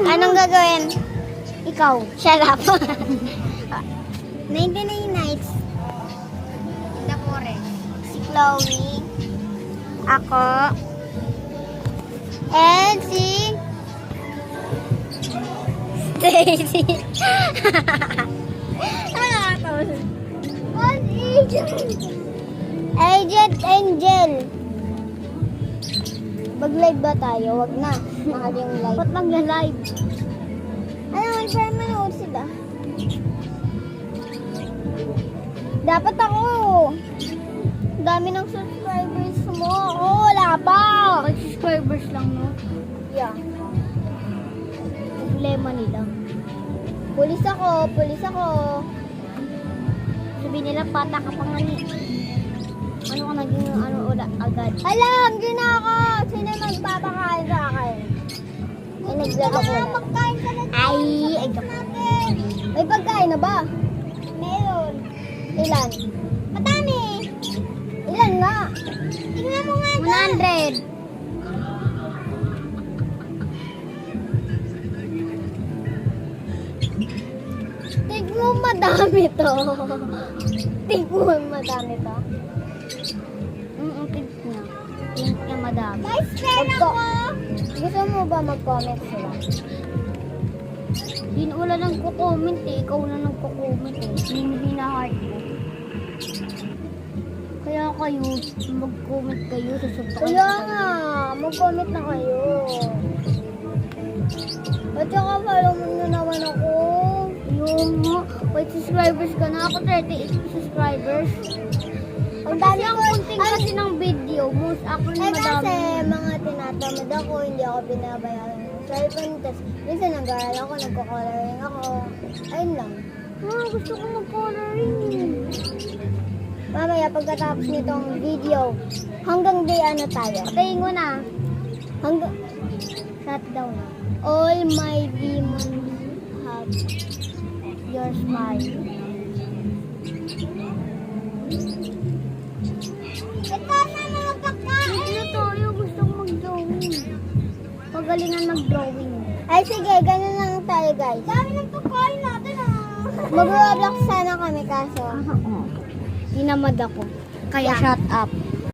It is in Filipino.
Anong gagawin? Ikaw. Shut up. 99 nights. The forest. Si Chloe. Ako. And si Stacy. What agent? Agent Angel. Mag-live ba tayo? Wag na. Mahal yung live. Ba't mag-live? Ano, para manood sila. Dapat ako. Dami ng subscribers mo. Oo, wala pa. 5 subscribers lang, no? Yeah. Problema nila. Pulis ako. Sabi nila, pata ka pa nga ni. Ano ka naging ulit agad? Alam, yun na ako. Sino magpapakain sa akin? Ay, naglaro ko na. Magkain ka na. Ay, may pagkain na ba? Meron. Ilan? Madami. Ilan nga? Tingnan mo nga. 100. Tingnan mo madami to. Tingnan mo madami to. Think niya madami. Guys, friend ako! Gusto mo ba mag-comment sila? Hindi na wala nang kukomment eh. Ikaw na nang kukomment eh. Hindi na heart ko. Kaya kayo, mag-comment kayo. Kaya nga, mag-comment na kayo. At saka follow mo na naman ako. Yung mo, 5 subscribers ka na. Ako 38 subscribers. Ang dami ang kunting kasi ng video. Most ako na madami. Kasi mga tinatamad ako, hindi ako binabayaran ng cellphone. Tapos minsan nag-aaral ako, nagko-coloring ako. Ayun lang. Gusto ko mag-coloring. Mamaya pagkatapos nitong video, hanggang day ano tayo? Patayin ko na. Hanggang shutdown na. All my demons have your smile. Ito na mga pagkain. Ito na tayo. Gusto ko mag-drawing. Pagalingan mag-drawing. Ay sige, ganun lang tayo guys. Dami ng pagkain natin Mag-roblox sana kami kaso. Tinamad ako. Kaya shut up.